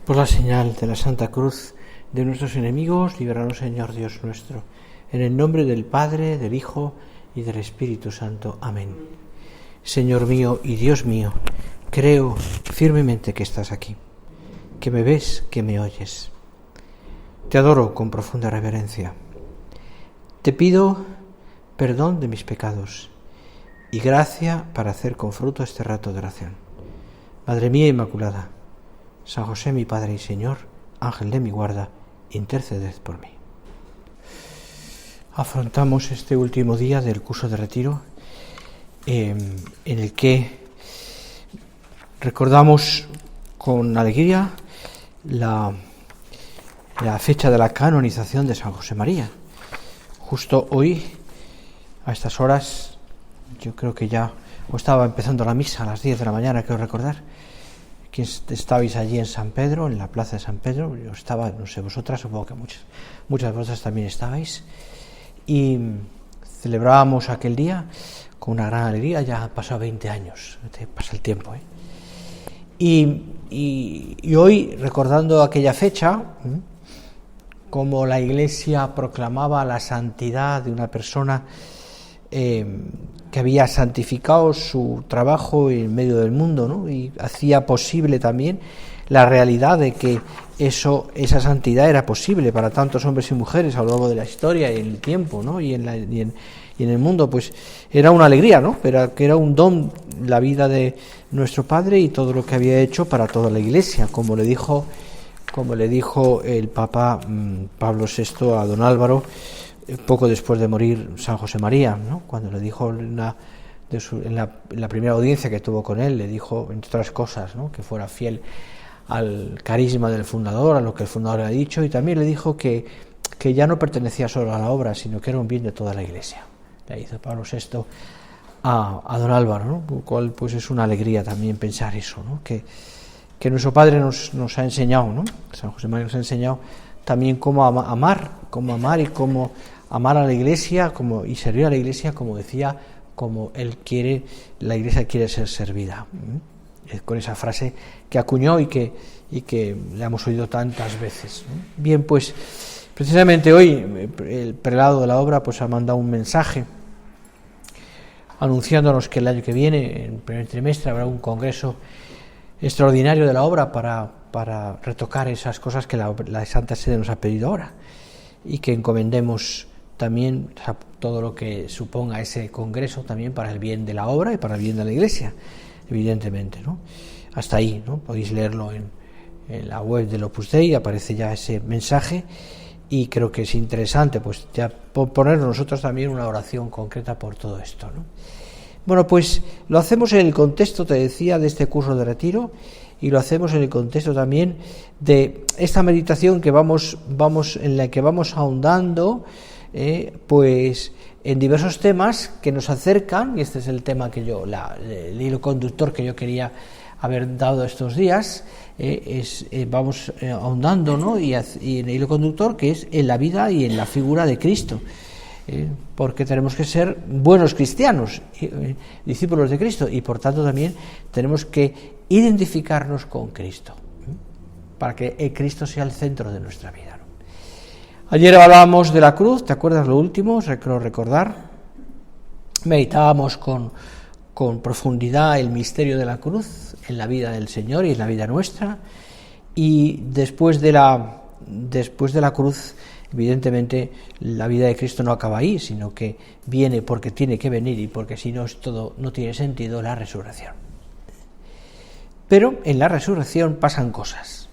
Por la señal de la Santa Cruz de nuestros enemigos, líbranos, Señor Dios nuestro. En el nombre del Padre, del Hijo y del Espíritu Santo. Amén. Señor mío y Dios mío, creo firmemente que estás aquí, que me ves, que me oyes. Te adoro con profunda reverencia. Te pido perdón de mis pecados y gracia para hacer con fruto este rato de oración. Madre mía Inmaculada, San José, mi Padre y Señor, Ángel de mi guarda, interceded por mí. Afrontamos este último día del curso de retiro, en el que recordamos con alegría la fecha de la canonización de San José María. Justo hoy, a estas horas, yo creo que ya estaba empezando la misa a las 10 de la mañana, creo recordar. Que estabais allí en San Pedro, en la plaza de San Pedro, yo estaba, no sé, vosotras, supongo que muchas de vosotras también estabais, y celebrábamos aquel día con una gran alegría. Ya han pasado 20 años, pasa el tiempo, Y hoy, recordando aquella fecha, como la Iglesia proclamaba la santidad de una persona que había santificado su trabajo en medio del mundo, ¿no? Y hacía posible también la realidad de que esa santidad era posible para tantos hombres y mujeres a lo largo de la historia y en el tiempo, ¿no? y en el mundo, pues era una alegría, ¿no? Pero que era un don la vida de nuestro Padre y todo lo que había hecho para toda la Iglesia, como le dijo el Papa Pablo VI a don Álvaro poco después de morir San José María, ¿no? Cuando le dijo en la primera audiencia que tuvo con él, le dijo, entre otras cosas, ¿no? Que fuera fiel al carisma del fundador, a lo que el fundador ha dicho, y también le dijo que ya no pertenecía solo a la obra, sino que era un bien de toda la Iglesia. Le hizo Pablo VI a don Álvaro, ¿no? Lo cual pues es una alegría también pensar eso, ¿no? Que nuestro Padre nos ha enseñado, ¿no? San José María nos ha enseñado también cómo amar y cómo amar a la Iglesia y servir a la Iglesia, como decía, como él quiere, la Iglesia quiere ser servida. Con esa frase que acuñó y que le hemos oído tantas veces, ¿no? Bien, pues precisamente hoy el prelado de la obra pues ha mandado un mensaje anunciándonos que el año que viene, en el primer trimestre, habrá un congreso extraordinario de la obra para retocar esas cosas que la Santa Sede nos ha pedido ahora, y que encomendemos también todo lo que suponga ese congreso también para el bien de la obra y para el bien de la Iglesia, evidentemente, ¿no? Hasta ahí, ¿no? Podéis leerlo en la web del Opus Dei, aparece ya ese mensaje, y creo que es interesante pues ya poner nosotros también una oración concreta por todo esto, ¿no? Bueno, pues lo hacemos en el contexto, te decía, de este curso de retiro, y lo hacemos en el contexto también de esta meditación que en la que vamos ahondando pues en diversos temas que nos acercan, y este es el tema que el hilo conductor que yo quería haber dado estos días, vamos ahondando, ¿no? y en el hilo conductor que es en la vida y en la figura de Cristo, porque tenemos que ser buenos cristianos, discípulos de Cristo, y por tanto también tenemos que identificarnos con Cristo, para que Cristo sea el centro de nuestra vida, ¿no? Ayer hablábamos de la cruz, ¿te acuerdas lo último? Creo recordar. Meditábamos con profundidad el misterio de la cruz en la vida del Señor y en la vida nuestra, y después de la cruz, evidentemente la vida de Cristo no acaba ahí, sino que viene, porque tiene que venir, y porque si no todo no tiene sentido, la resurrección. Pero en la resurrección pasan cosas.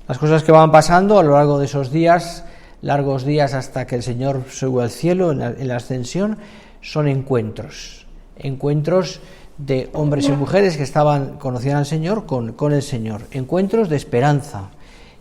Las cosas que van pasando a lo largo de esos días, largos días hasta que el Señor sube al cielo en la ascensión, son encuentros de hombres y mujeres que conocían al Señor con el Señor, encuentros de esperanza,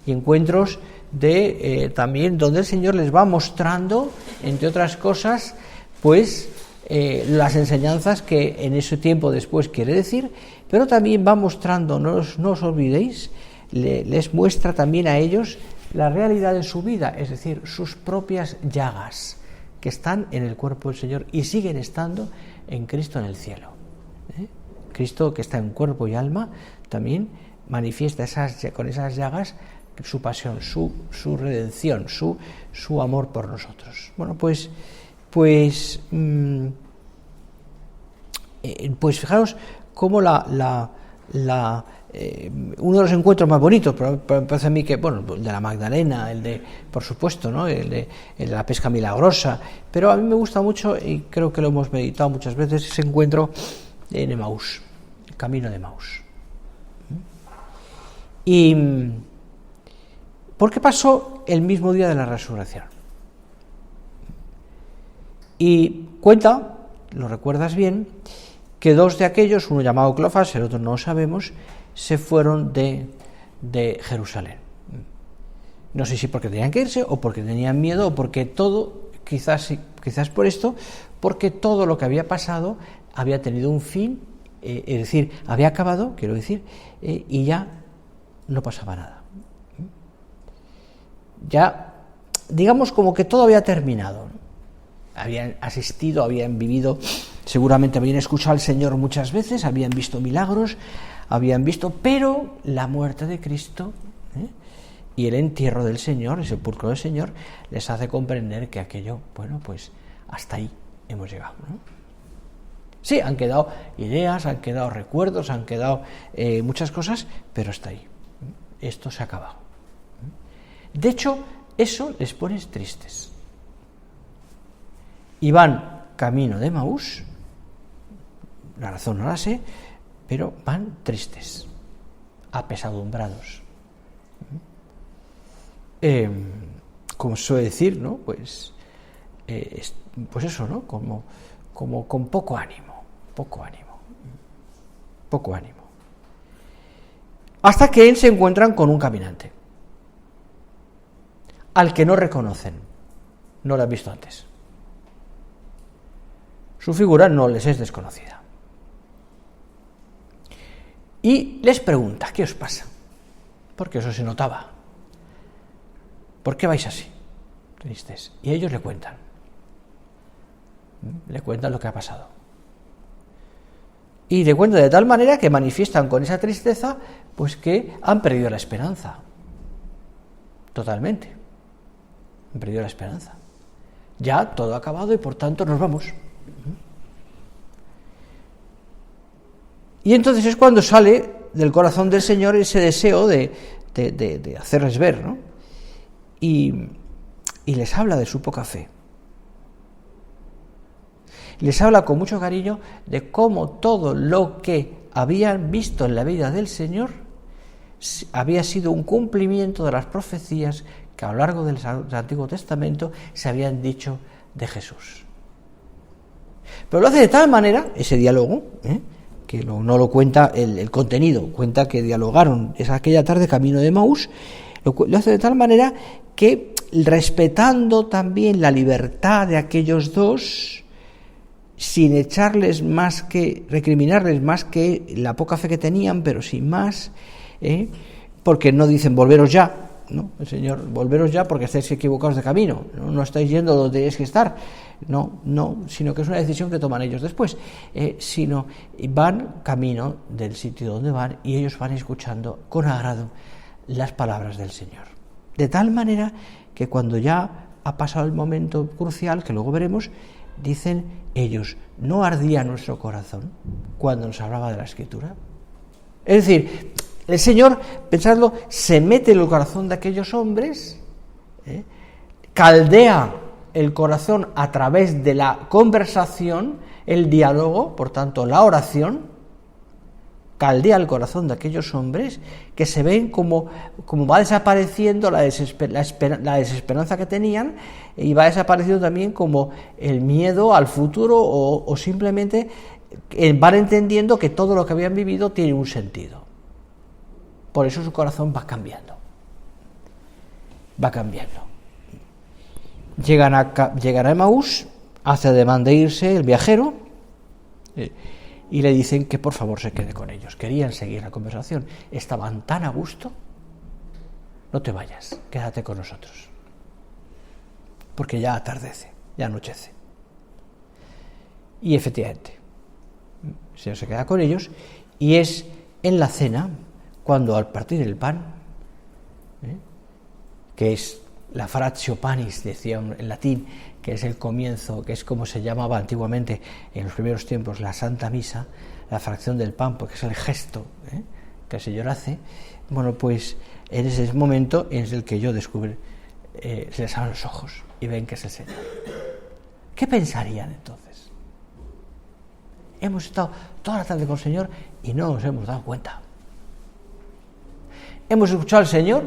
y encuentros de también donde el Señor les va mostrando, entre otras cosas, pues las enseñanzas que en ese tiempo después quiere decir, pero también va mostrando, no os olvidéis, les muestra también a ellos la realidad de su vida, es decir, sus propias llagas que están en el cuerpo del Señor y siguen estando en Cristo en el cielo. Cristo, que está en cuerpo y alma, también manifiesta con esas llagas su pasión, su redención, su amor por nosotros. Bueno, pues fijaros cómo uno de los encuentros más bonitos, pero me parece a mí que, bueno, el de la Magdalena, por supuesto, ¿no? el de la pesca milagrosa, pero a mí me gusta mucho, y creo que lo hemos meditado muchas veces, ese encuentro en Emaús, el camino de Emaús. ¿Y por qué pasó el mismo día de la resurrección? Y cuenta, lo recuerdas bien, que dos de aquellos, uno llamado Cleofas, el otro no lo sabemos, se fueron de Jerusalén. No sé si porque tenían que irse, o porque tenían miedo, o porque todo, quizás por esto, porque todo lo que había pasado había tenido un fin, es decir, había acabado, quiero decir, y ya no pasaba nada. Ya, digamos, como que todo había terminado, ¿no? Habían asistido, habían vivido, seguramente habían escuchado al Señor muchas veces, habían visto milagros, pero la muerte de Cristo y el entierro del Señor, el sepulcro del Señor, les hace comprender que aquello, bueno, pues hasta ahí hemos llegado, ¿no? Sí, han quedado ideas, han quedado recuerdos, han quedado muchas cosas, pero hasta ahí. Esto se ha acabado. De hecho, eso les pone tristes. Y van camino de Emaús, la razón no la sé, pero van tristes, apesadumbrados. Como se suele decir, ¿no? Pues eso, ¿no? Como con poco ánimo. Hasta que se encuentran con un caminante, al que no reconocen, no lo han visto antes. Su figura no les es desconocida. Y les pregunta, ¿qué os pasa? Porque eso se notaba. ¿Por qué vais así, tristes? Y ellos le cuentan lo que ha pasado. Y le cuentan de tal manera que manifiestan con esa tristeza, pues que han perdido la esperanza. Totalmente. Han perdido la esperanza. Ya todo ha acabado y por tanto nos vamos. Y entonces es cuando sale del corazón del Señor ese deseo de hacerles ver, ¿no? Y les habla de su poca fe. Les habla con mucho cariño de cómo todo lo que habían visto en la vida del Señor había sido un cumplimiento de las profecías que a lo largo del Antiguo Testamento se habían dicho de Jesús. Pero lo hace de tal manera, ese diálogo, que no lo cuenta el contenido, cuenta que dialogaron aquella tarde camino de Emaús, lo hace de tal manera que, respetando también la libertad de aquellos dos, sin recriminarles más que la poca fe que tenían, pero sin más, porque no dicen volveros ya, ¿no? El Señor, volveros ya porque estáis equivocados de camino, no estáis yendo donde tenéis que estar, no, sino que es una decisión que toman ellos después, sino van camino del sitio donde van y ellos van escuchando con agrado las palabras del Señor. De tal manera que cuando ya ha pasado el momento crucial, que luego veremos, dicen ellos, ¿no ardía nuestro corazón cuando nos hablaba de la Escritura? Es decir, el Señor, pensadlo, se mete en el corazón de aquellos hombres, caldea el corazón a través de la conversación, el diálogo, por tanto la oración, caldea el corazón de aquellos hombres que se ven como va desapareciendo la desesperanza que tenían, y va desapareciendo también como el miedo al futuro, o simplemente van entendiendo que todo lo que habían vivido tiene un sentido. Por eso su corazón va cambiando. Llegan a Emaús, hace ademán de irse el viajero, y le dicen que por favor se quede con ellos. Querían seguir la conversación, estaban tan a gusto. No te vayas, quédate con nosotros, porque ya atardece, ya anochece. Y efectivamente, el Señor se queda con ellos, y es en la cena cuando al partir el pan, que es la fractio panis, decía en latín, que es el comienzo, que es como se llamaba antiguamente en los primeros tiempos la Santa Misa, la fracción del pan, porque es el gesto que el Señor hace. Bueno, pues en ese momento es el que yo descubrí, se les abren los ojos y ven que es el Señor. ¿Qué pensarían entonces? Hemos estado toda la tarde con el Señor y no nos hemos dado cuenta. Hemos escuchado al Señor,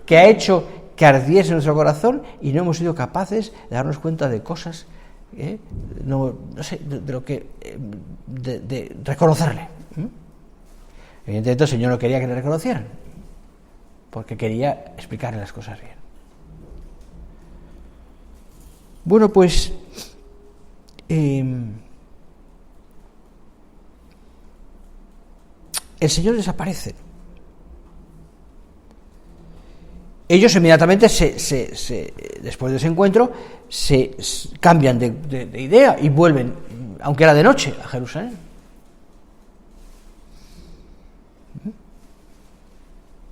que ha hecho que ardiese nuestro corazón y no hemos sido capaces de darnos cuenta de cosas, no sé, de lo que, de reconocerle. Evidentemente el Señor no quería que le reconocieran, porque quería explicarle las cosas bien. Bueno, pues el Señor desaparece. Ellos inmediatamente, después de ese encuentro, se cambian de idea y vuelven, aunque era de noche, a Jerusalén.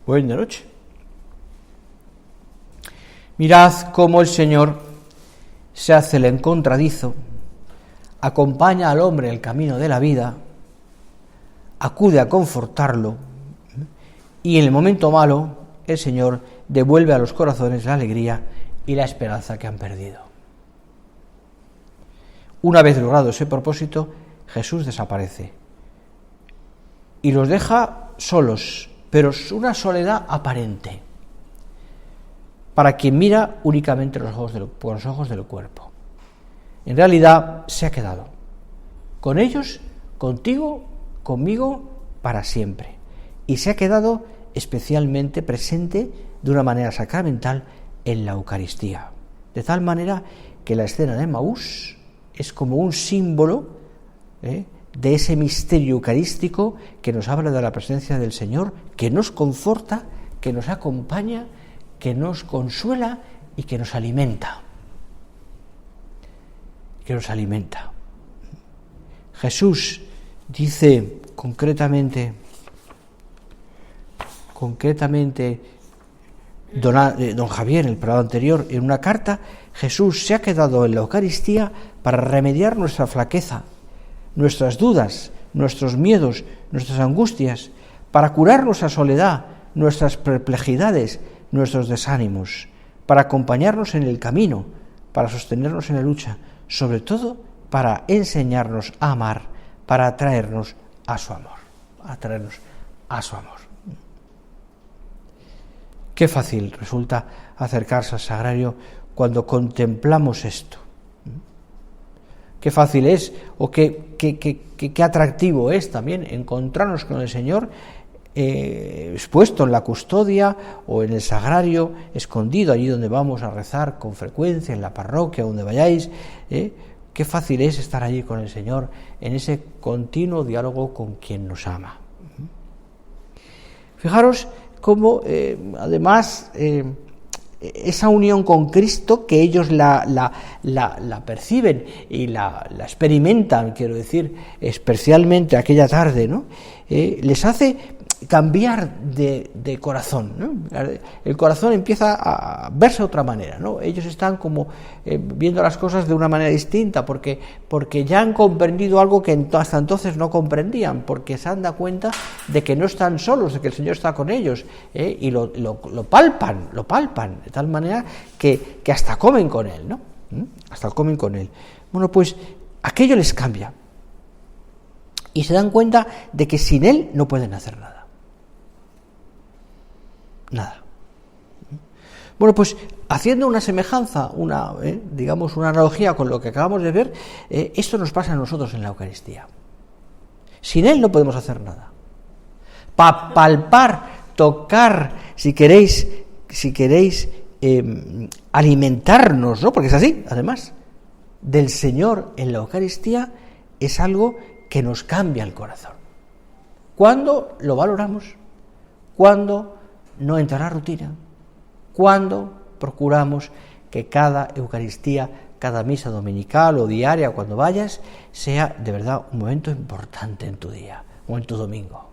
Vuelven de noche. Mirad cómo el Señor se hace el encontradizo, acompaña al hombre el camino de la vida, acude a confortarlo, y en el momento malo el Señor devuelve a los corazones la alegría y la esperanza que han perdido. Una vez logrado ese propósito, Jesús desaparece y los deja solos, pero es una soledad aparente, para quien mira únicamente por los ojos del cuerpo. En realidad se ha quedado con ellos, contigo, conmigo, para siempre, y se ha quedado especialmente presente de una manera sacramental en la Eucaristía, de tal manera que la escena de Emaús es como un símbolo de ese misterio eucarístico que nos habla de la presencia del Señor, que nos conforta, que nos acompaña, que nos consuela y que nos alimenta. Jesús dice concretamente don Javier, en el programa anterior, en una carta, Jesús se ha quedado en la Eucaristía para remediar nuestra flaqueza, nuestras dudas, nuestros miedos, nuestras angustias, para curar nuestra soledad, nuestras perplejidades, nuestros desánimos, para acompañarnos en el camino, para sostenernos en la lucha, sobre todo para enseñarnos a amar, para atraernos a su amor, Qué fácil resulta acercarse al sagrario cuando contemplamos esto. Qué fácil es, o qué atractivo es también encontrarnos con el Señor expuesto en la custodia o en el sagrario, escondido allí donde vamos a rezar con frecuencia, en la parroquia, donde vayáis. Qué fácil es estar allí con el Señor en ese continuo diálogo con quien nos ama. Fijaros cómo, además, esa unión con Cristo, que ellos la perciben y la experimentan, quiero decir, especialmente aquella tarde, ¿no? Les hace cambiar de corazón, ¿no? El corazón empieza a verse de otra manera, ¿no? Ellos están como viendo las cosas de una manera distinta, porque ya han comprendido algo que hasta entonces no comprendían, porque se han dado cuenta de que no están solos, de que el Señor está con ellos, y lo palpan, de tal manera que hasta comen con Él, ¿no? Hasta comen con Él. Bueno, pues aquello les cambia, y se dan cuenta de que sin Él no pueden hacer nada. Bueno, pues haciendo una semejanza, una analogía con lo que acabamos de ver, esto nos pasa a nosotros en la Eucaristía. Sin Él no podemos hacer nada. Palpar, tocar, si queréis alimentarnos, ¿no? Porque es así, además, del Señor en la Eucaristía es algo que nos cambia el corazón. ¿Cuándo lo valoramos? ¿Cuándo no entra en la rutina? ¿Cuándo procuramos que cada Eucaristía, cada misa dominical o diaria, cuando vayas, sea de verdad un momento importante en tu día o en tu domingo?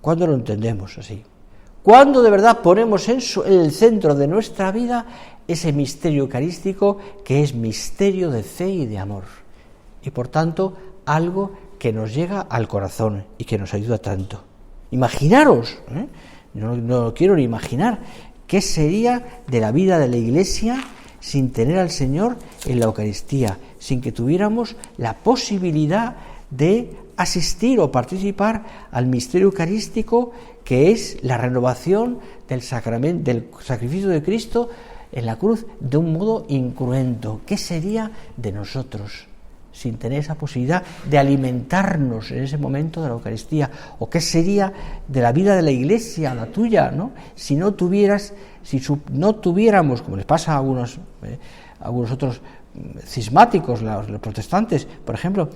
¿Cuándo lo entendemos así? ¿Cuándo de verdad ponemos en el centro de nuestra vida ese misterio eucarístico que es misterio de fe y de amor? Y por tanto, algo que nos llega al corazón y que nos ayuda tanto. Imaginaros, no lo quiero ni imaginar, qué sería de la vida de la Iglesia sin tener al Señor en la Eucaristía, sin que tuviéramos la posibilidad de asistir o participar al misterio eucarístico, que es la renovación del sacramento, del sacrificio de Cristo en la cruz de un modo incruento. ¿Qué sería de nosotros sin tener esa posibilidad de alimentarnos en ese momento de la Eucaristía? ¿O qué sería de la vida de la Iglesia, la tuya, ¿no? Si no tuviéramos, como les pasa a algunos otros cismáticos, los protestantes, por ejemplo,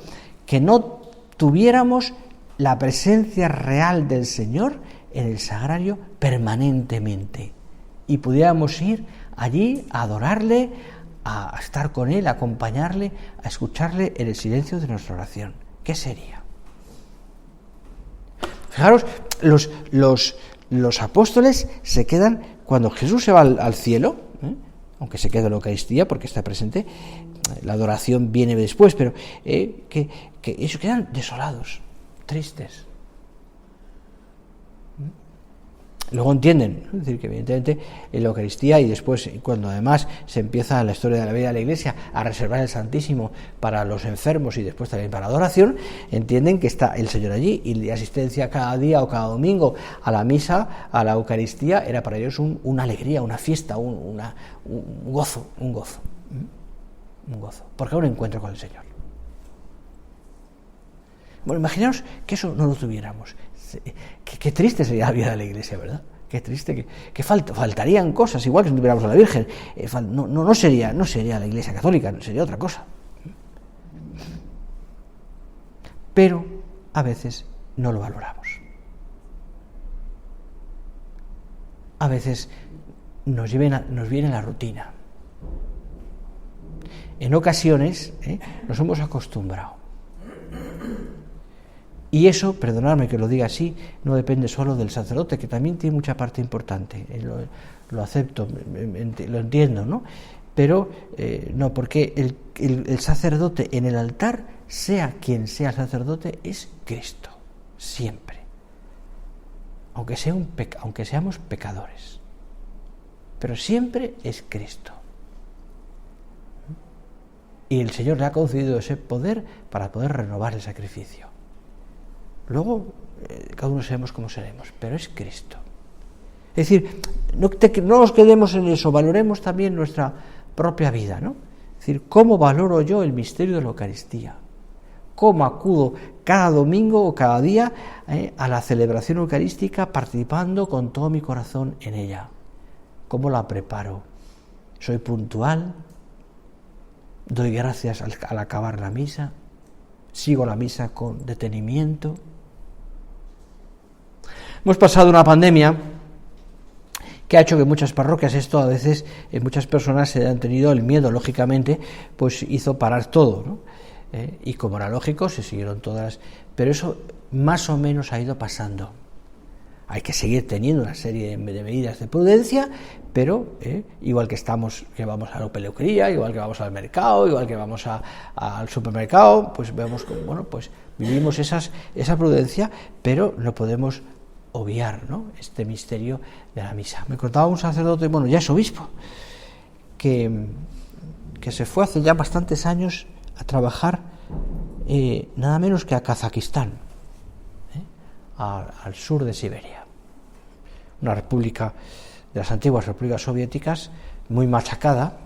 que no tuviéramos la presencia real del Señor en el sagrario permanentemente y pudiéramos ir allí a adorarle, a estar con Él, a acompañarle, a escucharle en el silencio de nuestra oración. ¿Qué sería? Fijaros, los apóstoles se quedan, cuando Jesús se va al cielo, aunque se queda en la Eucaristía porque está presente, la adoración viene después, pero que ellos quedan desolados, tristes. Luego entienden, ¿no? Es decir, que evidentemente en la Eucaristía, y después cuando además se empieza la historia de la vida de la Iglesia a reservar el Santísimo para los enfermos y después también para la adoración, entienden que está el Señor allí, y la asistencia cada día o cada domingo a la misa, a la Eucaristía, era para ellos una alegría, una fiesta, un gozo, porque era un encuentro con el Señor. Bueno, imaginaos que eso no lo tuviéramos. Qué triste sería la vida de la Iglesia, ¿verdad? Qué triste, que faltarían cosas, igual que si no tuviéramos a la Virgen. No sería la Iglesia católica, sería otra cosa. Pero a veces no lo valoramos. A veces nos viene la rutina. En ocasiones nos hemos acostumbrado. Y eso, perdonadme que lo diga así, no depende solo del sacerdote, que también tiene mucha parte importante. Lo acepto, lo entiendo, ¿no? Pero no, porque el sacerdote en el altar, sea quien sea el sacerdote, es Cristo, siempre. Aunque seamos pecadores. Pero siempre es Cristo. Y el Señor le ha concedido ese poder para poder renovar el sacrificio. Luego, cada uno sabemos cómo seremos, pero es Cristo. Es decir, no nos quedemos en eso, valoremos también nuestra propia vida, ¿no? Es decir, ¿cómo valoro yo el misterio de la Eucaristía? ¿Cómo acudo cada domingo o cada día a la celebración eucarística participando con todo mi corazón en ella? ¿Cómo la preparo? ¿Soy puntual? ¿Doy gracias al acabar la misa? ¿Sigo la misa con detenimiento? Hemos pasado una pandemia que ha hecho que muchas parroquias, esto a veces en muchas personas se han tenido el miedo, lógicamente, pues hizo parar todo, ¿no? Y como era lógico, se siguieron todas, pero eso más o menos ha ido pasando. Hay que seguir teniendo una serie de medidas de prudencia, pero igual que vamos a la peluquería, igual que vamos al mercado, igual que vamos al supermercado, pues vemos que, pues vivimos esa prudencia, pero no podemos obviar, ¿no?, este misterio de la misa. Me contaba un sacerdote, ya es obispo, que se fue hace ya bastantes años a trabajar nada menos que a Kazajistán, al sur de Siberia, una república de las antiguas repúblicas soviéticas muy machacada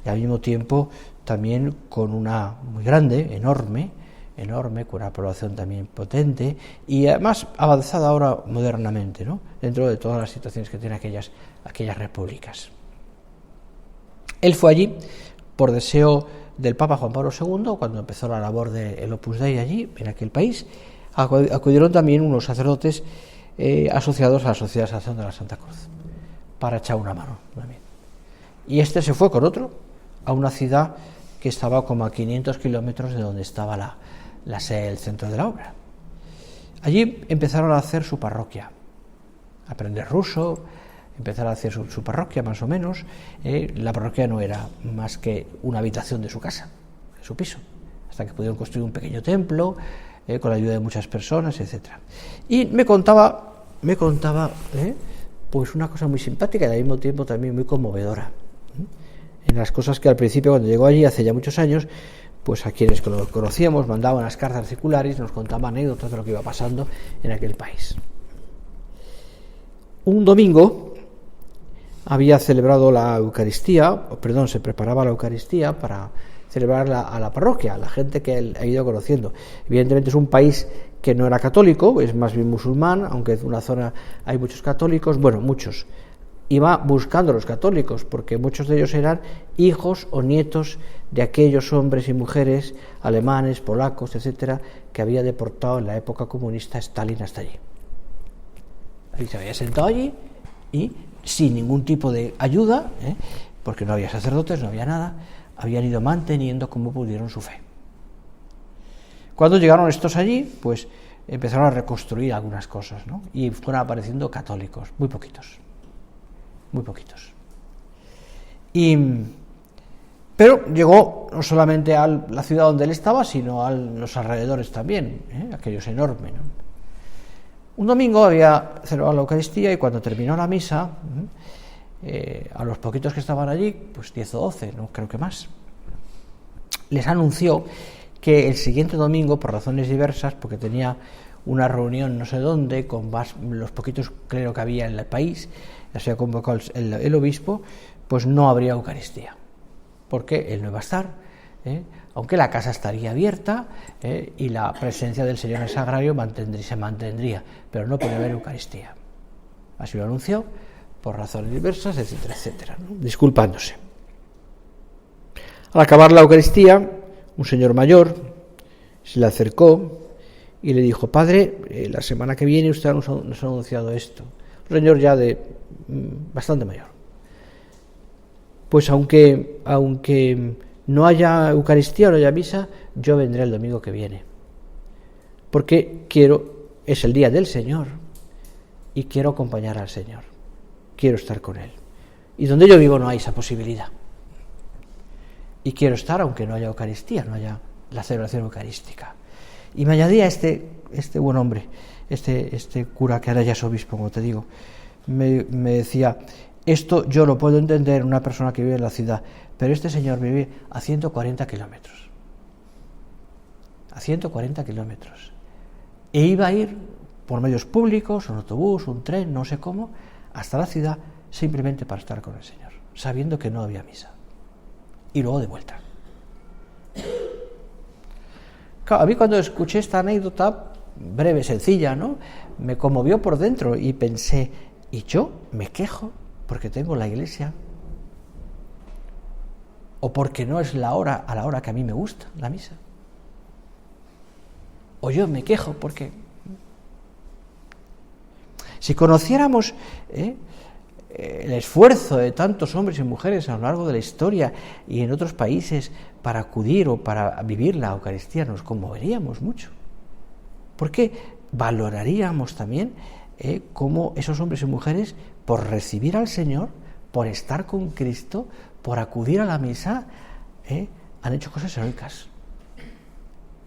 y al mismo tiempo también con una muy grande, enorme, con una población también potente y además avanzada ahora modernamente, ¿no?, dentro de todas las situaciones que tienen aquellas repúblicas. Él fue allí por deseo del Papa Juan Pablo II, cuando empezó la labor del Opus Dei allí, en aquel país. Acudieron también unos sacerdotes asociados a la Sociedad de Salvación de la Santa Cruz para echar una mano también. Y este se fue con otro a una ciudad que estaba como a 500 kilómetros de donde estaba la sede del centro de la obra. Allí empezaron a hacer su parroquia, aprender ruso, empezar a hacer su parroquia más o menos. La parroquia no era más que una habitación de su casa, de su piso, hasta que pudieron construir un pequeño templo con la ayuda de muchas personas, etcétera. Y me contaba pues una cosa muy simpática y al mismo tiempo también muy conmovedora. En las cosas que al principio, cuando llegó allí hace ya muchos años, pues a quienes lo conocíamos mandaban las cartas circulares, nos contaban anécdotas de lo que iba pasando en aquel país. Un domingo había celebrado la Eucaristía, se preparaba la Eucaristía para celebrarla a la parroquia, a la gente que él ha ido conociendo. Evidentemente es un país que no era católico, es más bien musulmán, aunque en una zona hay muchos católicos, muchos. Iba buscando a los católicos, porque muchos de ellos eran hijos o nietos de aquellos hombres y mujeres alemanes, polacos, etcétera, que había deportado en la época comunista Stalin hasta allí. Ahí se había sentado allí y sin ningún tipo de ayuda, porque no había sacerdotes, no había nada, habían ido manteniendo como pudieron su fe. Cuando llegaron estos allí, pues empezaron a reconstruir algunas cosas, ¿no? Y fueron apareciendo católicos, muy poquitos. Pero llegó no solamente a la ciudad donde él estaba, sino a los alrededores también, aquello es enorme, ¿no? Un domingo había celebrado la Eucaristía y cuando terminó la misa, a los poquitos que estaban allí, pues 10 o 12, no creo que más, les anunció que el siguiente domingo, por razones diversas, porque tenía una reunión no sé dónde, con los poquitos clero que había en el país, ya se había convocado el obispo, pues no habría Eucaristía, porque él no iba a estar, aunque la casa estaría abierta y la presencia del Señor en el sagrario se mantendría, pero no podía haber Eucaristía. Así lo anunció, por razones diversas, etcétera, etcétera, ¿no? Disculpándose. Al acabar la Eucaristía, un señor mayor se le acercó y le dijo: Padre, la semana que viene usted nos ha anunciado esto. Un señor ya de bastante mayor. Pues aunque no haya Eucaristía o no haya misa, yo vendré el domingo que viene, porque es el día del Señor y quiero acompañar al Señor, quiero estar con Él. Y donde yo vivo no hay esa posibilidad. Y quiero estar aunque no haya Eucaristía, no haya la celebración eucarística. Y me añadía este buen hombre, este cura que ahora ya es obispo, como te digo, me decía: esto yo lo puedo entender una persona que vive en la ciudad, pero este señor vive a 140 kilómetros. A 140 kilómetros. E iba a ir por medios públicos, un autobús, un tren, no sé cómo, hasta la ciudad, simplemente para estar con el Señor, sabiendo que no había misa. Y luego de vuelta. Claro, a mí cuando escuché esta anécdota, breve, sencilla, ¿no?, me conmovió por dentro y pensé: ¿y yo me quejo porque tengo la iglesia? ¿O porque no es a la hora que a mí me gusta la misa? ¿O yo me quejo porque...? Si conociéramos el esfuerzo de tantos hombres y mujeres a lo largo de la historia y en otros países para acudir o para vivir la Eucaristía, nos conmoveríamos mucho, porque valoraríamos también cómo esos hombres y mujeres, por recibir al Señor, por estar con Cristo, por acudir a la misa, han hecho cosas heroicas,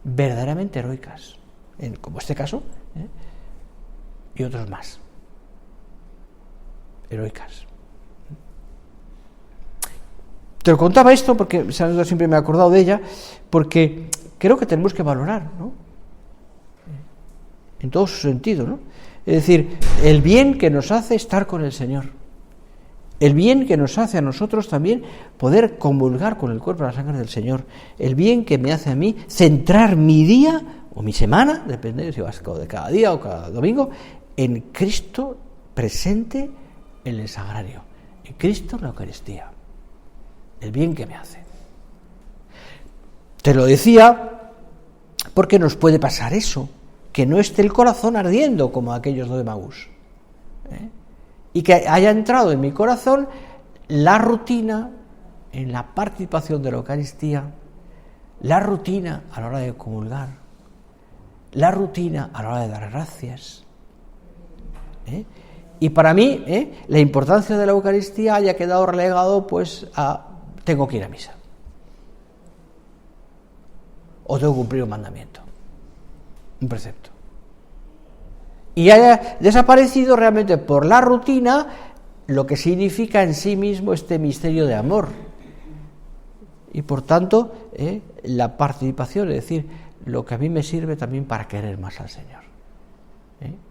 verdaderamente heroicas, como este caso, y otros más heroicas. Te lo contaba esto porque siempre me he acordado de ella, porque creo que tenemos que valorar, ¿no?, en todo su sentido, ¿no? Es decir, el bien que nos hace estar con el Señor, el bien que nos hace a nosotros también poder comulgar con el cuerpo y la sangre del Señor, el bien que me hace a mí centrar mi día o mi semana, depende si vas de cada día o cada domingo, en Cristo presente en el sagrario, en Cristo en la Eucaristía, el bien que me hace. Te lo decía porque nos puede pasar eso, que no esté el corazón ardiendo como aquellos de Emaús, y que haya entrado en mi corazón la rutina en la participación de la Eucaristía, la rutina a la hora de comulgar, la rutina a la hora de dar gracias. Y para mí, la importancia de la Eucaristía haya quedado relegado pues a tengo que ir a misa. O tengo que cumplir un mandamiento, un precepto. Y haya desaparecido realmente por la rutina lo que significa en sí mismo este misterio de amor. Y por tanto, la participación, es decir, lo que a mí me sirve también para querer más al Señor.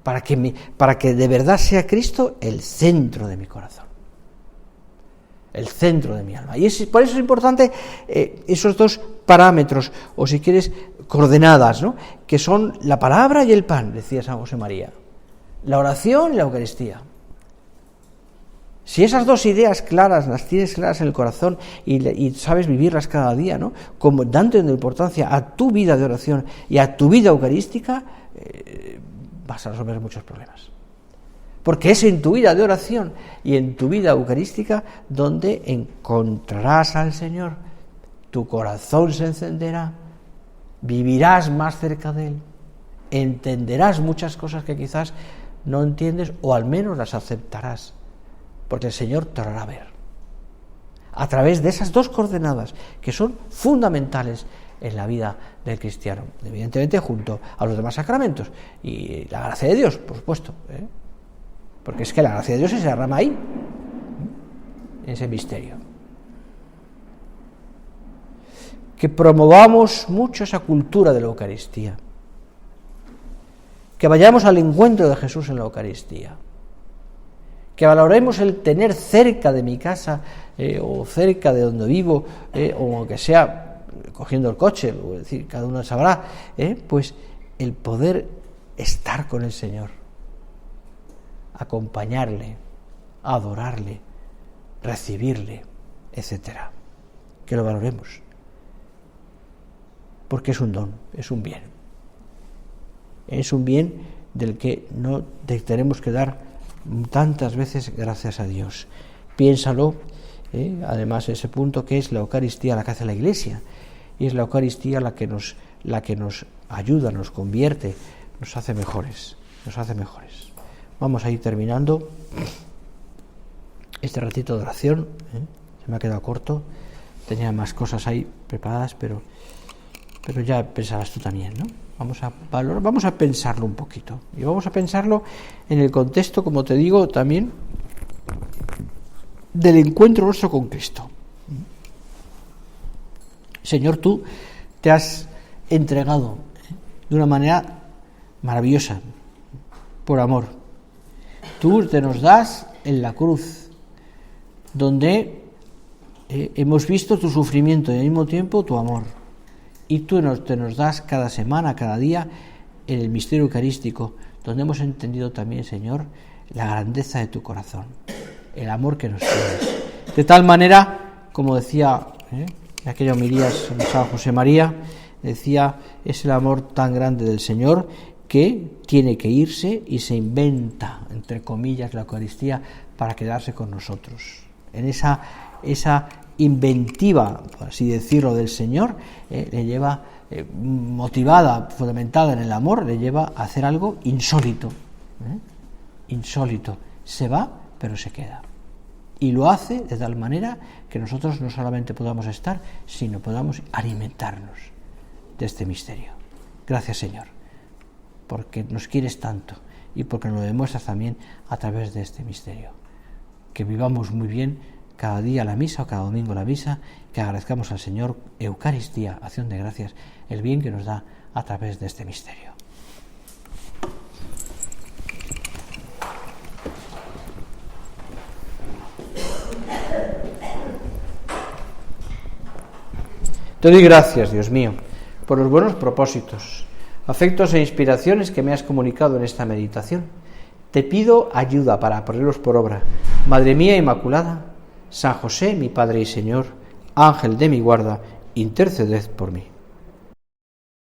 Para que de verdad sea Cristo el centro de mi corazón, el centro de mi alma. Y por eso es importante esos dos parámetros, o si quieres, coordenadas, ¿no? Que son la palabra y el pan, decía San José María, la oración y la Eucaristía. Si esas dos ideas claras, las tienes claras en el corazón y sabes vivirlas cada día, ¿no? Como dando importancia a tu vida de oración y a tu vida eucarística, vas a resolver muchos problemas. Porque es en tu vida de oración y en tu vida eucarística donde encontrarás al Señor, tu corazón se encenderá, vivirás más cerca de Él, entenderás muchas cosas que quizás no entiendes o al menos las aceptarás, porque el Señor te hará ver. A través de esas dos coordenadas que son fundamentales en la vida del cristiano, evidentemente junto a los demás sacramentos y la gracia de Dios, por supuesto, porque es que la gracia de Dios se derrama ahí, en ese misterio. Que promovamos mucho esa cultura de la Eucaristía, que vayamos al encuentro de Jesús en la Eucaristía, que valoremos el tener cerca de mi casa o cerca de donde vivo, o aunque sea cogiendo el coche, es decir, cada uno sabrá, pues el poder estar con el Señor, acompañarle, adorarle, recibirle, etcétera. Que lo valoremos, porque es un don, es un bien. Es un bien del que no tenemos que dar tantas veces gracias a Dios. Piénsalo, además ese punto que es la Eucaristía la que hace la Iglesia, y es la Eucaristía la que nos ayuda, nos convierte, nos hace mejores. Vamos a ir terminando este ratito de oración. Se me ha quedado corto, tenía más cosas ahí preparadas, pero ya pensabas tú también, ¿no? Vamos a pensarlo un poquito, y vamos a pensarlo en el contexto, como te digo, también del encuentro nuestro con Cristo. Señor, tú te has entregado de una manera maravillosa, por amor. Tú te nos das en la cruz, donde hemos visto tu sufrimiento y al mismo tiempo tu amor. Y tú te nos das cada semana, cada día, en el misterio eucarístico, donde hemos entendido también, Señor, la grandeza de tu corazón, el amor que nos tienes. De tal manera, como decía en aquella homilía San José María, decía, es el amor tan grande del Señor que tiene que irse y se inventa, entre comillas, la Eucaristía para quedarse con nosotros. En esa inventiva, por así decirlo, del Señor, le lleva, motivada, fundamentada en el amor, le lleva a hacer algo insólito. Insólito. Se va, pero se queda. Y lo hace de tal manera que nosotros no solamente podamos estar, sino podamos alimentarnos de este misterio. Gracias, Señor, porque nos quieres tanto y porque nos lo demuestras también a través de este misterio. Que vivamos muy bien cada día la misa o cada domingo la misa, que agradezcamos al Señor Eucaristía, acción de gracias, el bien que nos da a través de este misterio. Te doy gracias, Dios mío, por los buenos propósitos, afectos e inspiraciones que me has comunicado en esta meditación. Te pido ayuda para ponerlos por obra. Madre mía Inmaculada, San José, mi Padre y Señor, Ángel de mi guarda, interceded por mí.